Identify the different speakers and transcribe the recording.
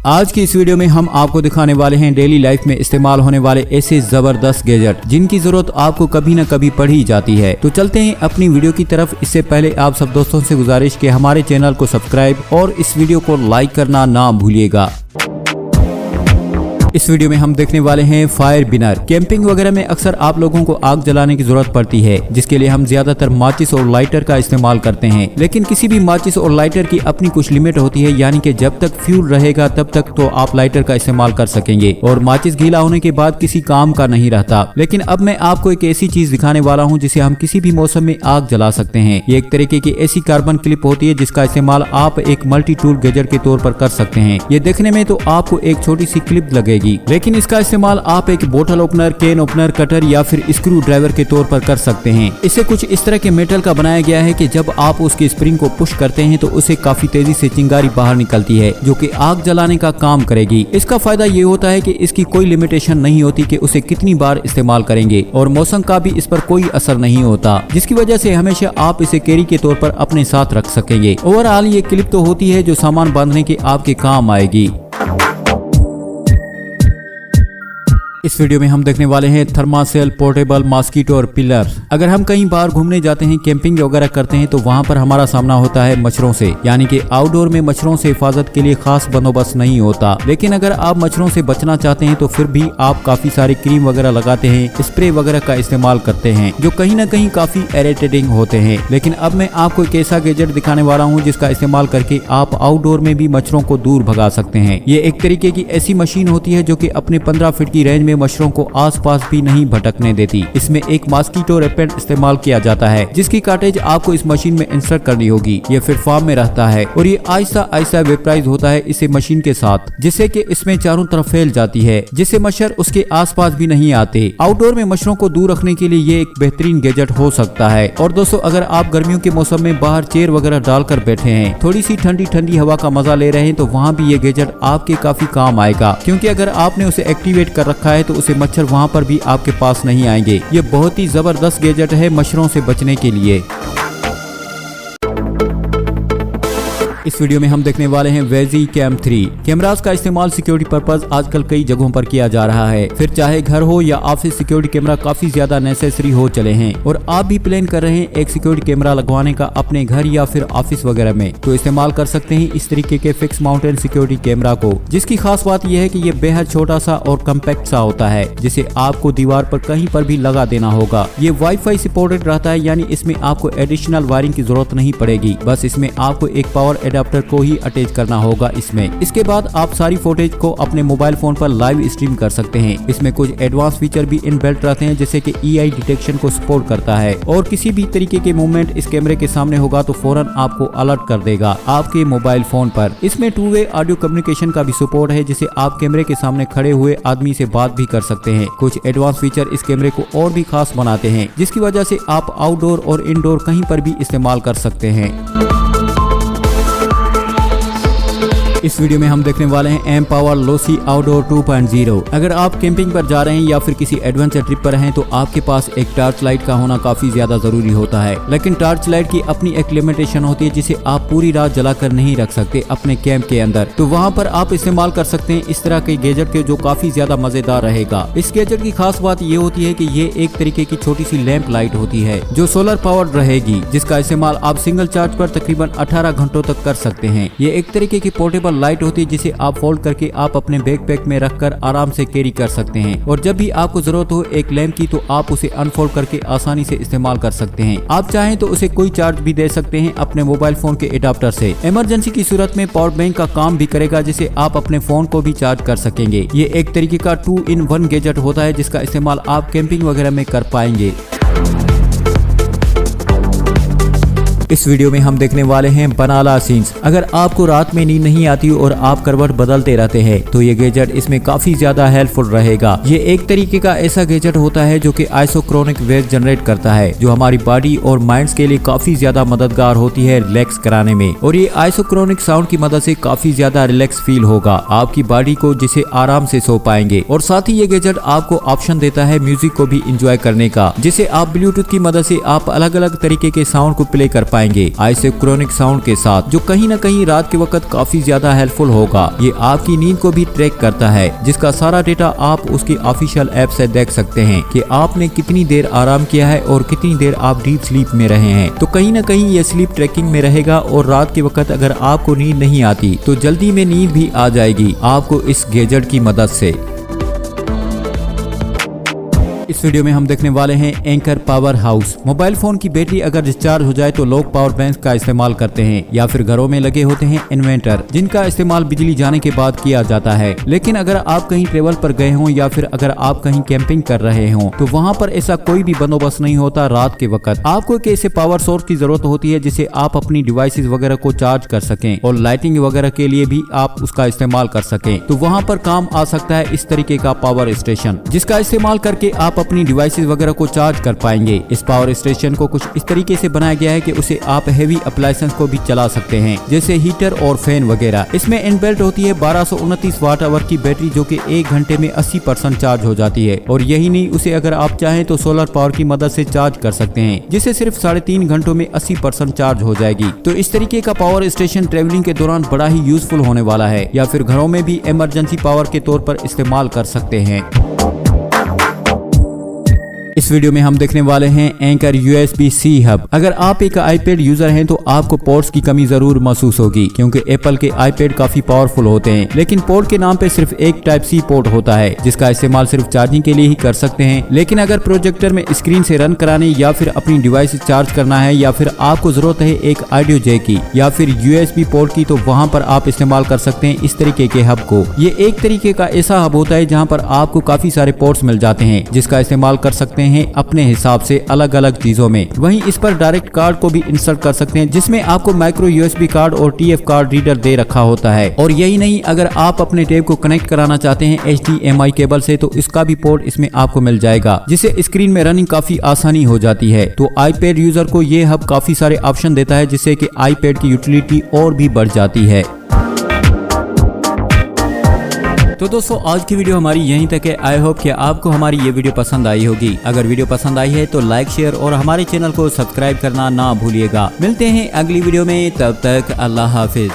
Speaker 1: आज की इस वीडियो में हम आपको दिखाने वाले हैं डेली लाइफ में इस्तेमाल होने वाले ऐसे जबरदस्त गैजेट जिनकी जरूरत आपको कभी न कभी पड़ ही जाती है। तो चलते हैं अपनी वीडियो की तरफ। इससे पहले आप सब दोस्तों से गुजारिश कि हमारे चैनल को सब्सक्राइब और इस वीडियो को लाइक करना ना भूलिएगा। इस वीडियो में हम देखने वाले हैं फायर बिनर। कैंपिंग वगैरह में अक्सर आप लोगों को आग जलाने की जरूरत पड़ती है, जिसके लिए हम ज्यादातर माचिस और लाइटर का इस्तेमाल करते हैं। लेकिन किसी भी माचिस और लाइटर की अपनी कुछ लिमिट होती है, यानी कि जब तक फ्यूल रहेगा तब तक तो आप लाइटर का इस्तेमाल कर सकेंगे और माचिस गीला होने के बाद किसी काम का नहीं रहता। लेकिन अब मैं आपको एक ऐसी चीज दिखाने वाला हूँ जिसे हम किसी भी मौसम में आग जला सकते हैं। ये एक तरीके की ऐसी कार्बन क्लिप होती है जिसका इस्तेमाल आप एक मल्टी टूल गैजेट के तौर पर कर सकते हैं। ये देखने में तो आपको एक छोटी सी क्लिप लगेगी, लेकिन इसका इस्तेमाल आप एक बोतल ओपनर, कैन ओपनर, कटर या फिर स्क्रू ड्राइवर के तौर पर कर सकते हैं। इसे कुछ इस तरह के मेटल का बनाया गया है कि जब आप उसकी स्प्रिंग को पुश करते हैं तो उसे काफी तेजी से चिंगारी बाहर निकलती है, जो कि आग जलाने का काम करेगी। इसका फायदा ये होता है कि इसकी कोई लिमिटेशन नहीं होती कि उसे कितनी बार इस्तेमाल करेंगे और मौसम का भी इस पर कोई असर नहीं होता, जिसकी वजह से हमेशा आप इसे कैरी के तौर पर अपने साथ रख सकेंगे। ओवरऑल ये क्लिप तो होती है जो सामान बांधने के आपके काम आएगी। इस वीडियो में हम देखने वाले हैं थर्मासेल पोर्टेबल मॉस्किटो और पिलर। अगर हम कहीं बाहर घूमने जाते हैं, कैंपिंग वगैरह करते हैं तो वहाँ पर हमारा सामना होता है मच्छरों से, यानी कि आउटडोर में मच्छरों से हिफाजत के लिए खास बंदोबस्त नहीं होता। लेकिन अगर आप मच्छरों से बचना चाहते हैं तो फिर भी आप काफी सारी क्रीम वगैरह लगाते हैं, स्प्रे वगैरह का इस्तेमाल करते हैं, जो कहीं न कहीं काफी इरिटेटिंग होते हैं। लेकिन अब मैं आपको एक ऐसा गैजेट दिखाने वाला हूँ जिसका इस्तेमाल करके आप आउटडोर में भी मच्छरों को दूर भगा सकते हैं। ये एक तरीके की ऐसी मशीन होती है जो कि अपने 15 फीट की रेंज में मच्छरों को आसपास भी नहीं भटकने देती। इसमें एक मॉस्किटो रेपेलेंट इस्तेमाल किया जाता है, जिसकी कार्टेज आपको इस मशीन में इंसर्ट करनी होगी। ये फिर फार्म में रहता है और ये आहिस्ता आहिस्ता वेपराइज होता है इसे मशीन के साथ, जिससे कि इसमें चारों तरफ फैल जाती है, जिससे मच्छर उसके आसपास भी नहीं आते। आउटडोर में मच्छरों को दूर रखने के लिए ये एक बेहतरीन गैजेट हो सकता है। और दोस्तों, अगर आप गर्मियों के मौसम में बाहर चेयर वगैरह डालकर बैठे हैं, थोड़ी सी ठंडी ठंडी हवा का मजा ले रहे हैं, तो वहाँ भी ये गैजेट आपके काफी काम आएगा, क्योंकि अगर आपने उसे एक्टिवेट कर रखा है तो उसे मच्छर वहाँ पर भी आपके पास नहीं आएंगे। ये बहुत ही जबरदस्त गैजेट है मच्छरों से बचने के लिए। इस वीडियो में हम देखने वाले हैं वेजी कैम 3। कैमरास का इस्तेमाल सिक्योरिटी पर्पस आजकल कई जगहों पर किया जा रहा है। फिर चाहे घर हो या ऑफिस, सिक्योरिटी कैमरा काफी ज्यादा नेसेसरी हो चले हैं। और आप भी प्लान कर रहे हैं एक सिक्योरिटी कैमरा लगवाने का अपने घर या फिर ऑफिस वगैरह में, तो इस्तेमाल कर सकते हैं इस तरीके के फिक्स माउंटेन सिक्योरिटी कैमरा को, जिसकी खास बात यह है कि ये बेहद छोटा सा और कम्पैक्ट सा होता है, जिसे आपको दीवार पर कहीं पर भी लगा देना होगा। ये वाईफाई सपोर्टेड रहता है, यानी इसमें आपको एडिशनल वायरिंग की जरूरत नहीं पड़ेगी। बस इसमें आपको एक पावर एडाप्टर को ही अटैच करना होगा इसमें। इसके बाद आप सारी फुटेज को अपने मोबाइल फोन पर लाइव स्ट्रीम कर सकते हैं। इसमें कुछ एडवांस फीचर भी इनबिल्ट रहते हैं, जैसे कि EI डिटेक्शन को सपोर्ट करता है और किसी भी तरीके के मूवमेंट इस कैमरे के सामने होगा तो फौरन आपको अलर्ट कर देगा आपके मोबाइल फोन पर। इसमें 2 वे ऑडियो कम्युनिकेशन का भी सपोर्ट है, जिसे आप कैमरे के सामने खड़े हुए आदमी से बात भी कर सकते हैं। कुछ एडवांस फीचर इस कैमरे को और भी खास बनाते हैं, जिसकी वजह से आप आउटडोर और इंडोर कहीं पर भी इस्तेमाल कर सकते हैं। इस वीडियो में हम देखने वाले हैं एम पावर लोसी आउटडोर 2.0। अगर आप कैंपिंग पर जा रहे हैं या फिर किसी एडवेंचर ट्रिप पर हैं, तो आपके पास एक टॉर्च लाइट का होना काफी ज्यादा जरूरी होता है। लेकिन टॉर्च लाइट की अपनी एक लिमिटेशन होती है, जिसे आप पूरी रात जलाकर नहीं रख सकते अपने कैंप के अंदर। तो वहाँ पर आप इस्तेमाल कर सकते हैं इस तरह के गैजेट के, जो काफी ज्यादा मजेदार रहेगा। इस गैजेट की खास बात ये होती है कि ये एक तरीके की छोटी सी लैंप लाइट होती है, जो सोलर पावर्ड रहेगी, जिसका इस्तेमाल आप सिंगल चार्ज पर तकरीबन 18 घंटों तक कर सकते हैं। ये एक तरीके की पोर्टेबल लाइट होती है, जिसे आप फोल्ड करके आप अपने बैकपैक में रखकर आराम से कैरी कर सकते हैं। और जब भी आपको जरूरत हो एक लैंप की, तो आप उसे अनफोल्ड करके आसानी से इस्तेमाल कर सकते हैं। आप चाहें तो उसे कोई चार्ज भी दे सकते हैं अपने मोबाइल फोन के एडाप्टर से। इमरजेंसी की सूरत में पावर बैंक का काम भी करेगा, जिसे आप अपने फोन को भी चार्ज कर सकेंगे। ये एक तरीके का 2-in-1 गैजेट होता है, जिसका इस्तेमाल आप कैंपिंग वगैरह में कर पाएंगे। इस वीडियो में हम देखने वाले हैं बनाना सीन्स। अगर आपको रात में नींद नहीं आती और आप करवट बदलते रहते हैं, तो ये गैजेट इसमें काफी ज्यादा हेल्पफुल रहेगा। ये एक तरीके का ऐसा गैजेट होता है जो कि आइसोक्रोनिक वेव जनरेट करता है, जो हमारी बॉडी और माइंड्स के लिए काफी ज्यादा मददगार होती है रिलैक्स कराने में। और ये आइसोक्रोनिक साउंड की मदद से काफी ज्यादा रिलैक्स फील होगा आपकी बॉडी को, जिसे आराम से सो पाएंगे। और साथ ही ये गैजेट आपको ऑप्शन देता है म्यूजिक को भी इंजॉय करने का, जिसे आप ब्लूटूथ की मदद से आप अलग अलग तरीके के साउंड को प्ले कर पाएंगे आइसोक्रोनिक साउंड के साथ, जो कहीं न कहीं रात के वक्त काफी ज्यादा हेल्पफुल होगा। ये आपकी नींद को भी ट्रैक करता है, जिसका सारा डेटा आप उसकी ऑफिशियल ऐप से देख सकते हैं कि आपने कितनी देर आराम किया है और कितनी देर आप डीप स्लीप में रहे हैं। तो कहीं न कहीं ये स्लीप ट्रैकिंग में रहेगा और रात के वक्त अगर आपको नींद नहीं आती तो जल्दी में नींद भी आ जाएगी आपको इस गैजेट की मदद से। इस वीडियो में हम देखने वाले हैं anchor power house. Mobile phone की बैटरी अगर डिस्चार्ज हो जाए तो लोग पावर बैंक का इस्तेमाल करते हैं या फिर घरों में लगे होते हैं इन्वर्टर, जिनका इस्तेमाल बिजली जाने के बाद किया जाता है। लेकिन अगर आप कहीं ट्रेवल पर गए हों या फिर अगर आप कहीं कैंपिंग कर रहे हों तो वहाँ पर ऐसा कोई भी बंदोबस्त नहीं होता रात के वक्त। आपको एक ऐसे पावर सोर्स की जरूरत होती है जिसे आप अपनी डिवाइसेस वगैरह को चार्ज कर सकें और लाइटिंग वगैरह के लिए भी आप उसका इस्तेमाल कर सकें। तो वहाँ पर काम आ सकता है इस तरीके का पावर स्टेशन, जिसका इस्तेमाल करके आप अपनी डिवाइसेस वगैरह को चार्ज कर पाएंगे। इस पावर स्टेशन को कुछ इस तरीके से बनाया गया है कि उसे आप हेवी अप्लायंसेस को भी चला सकते हैं, जैसे हीटर और फैन वगैरह। इसमें इनबिल्ट होती है 1229 वाट आवर की बैटरी, जो कि 1 घंटे में 80% चार्ज हो जाती है। और यही नहीं, उसे अगर आप चाहें तो सोलर पावर की मदद से चार्ज कर सकते हैं, जिससे सिर्फ 3.5 घंटों में 80% चार्ज हो जाएगी। तो इस तरीके का पावर स्टेशन ट्रेवलिंग के दौरान बड़ा ही यूजफुल होने वाला है, या फिर घरों में भी इमरजेंसी पावर के तौर पर इस्तेमाल कर सकते हैं। इस वीडियो में हम देखने वाले हैं एंकर USB-C हब। अगर आप एक आईपैड यूजर हैं तो आपको पोर्ट्स की कमी जरूर महसूस होगी, क्योंकि एप्पल के आईपैड काफी पावरफुल होते हैं, लेकिन पोर्ट के नाम पे सिर्फ एक Type-C पोर्ट होता है, जिसका इस्तेमाल सिर्फ चार्जिंग के लिए ही कर सकते हैं। लेकिन अगर प्रोजेक्टर में स्क्रीन से रन कराने या फिर अपनी डिवाइस चार्ज करना है, या फिर आपको जरूरत है एक ऑडियो जैक की या फिर USB पोर्ट की, तो वहाँ पर आप इस्तेमाल कर सकते हैं इस तरीके के हब को। ये एक तरीके का ऐसा हब होता है जहाँ पर आपको काफी सारे पोर्ट्स मिल जाते हैं, जिसका इस्तेमाल कर सकते हैं अपने हिसाब से अलग अलग चीजों में। वहीं इस पर डायरेक्ट कार्ड को भी इंसर्ट कर सकते हैं, जिसमें आपको माइक्रो USB कार्ड और TF कार्ड रीडर दे रखा होता है। और यही नहीं, अगर आप अपने टैब को कनेक्ट कराना चाहते हैं HDMI केबल से, तो इसका भी पोर्ट इसमें आपको मिल जाएगा, जिससे स्क्रीन में रनिंग काफी आसानी हो जाती है। तो आईपैड यूजर को ये हब काफी सारे ऑप्शन देता है, जिससे कि आईपैड की यूटिलिटी और भी बढ़ जाती है। तो दोस्तों, आज की वीडियो हमारी यहीं तक है। आई होप कि आपको हमारी ये वीडियो पसंद आई होगी। अगर वीडियो पसंद आई है तो लाइक, शेयर और हमारे चैनल को सब्सक्राइब करना ना भूलिएगा। मिलते हैं अगली वीडियो में, तब तक अल्लाह हाफिज।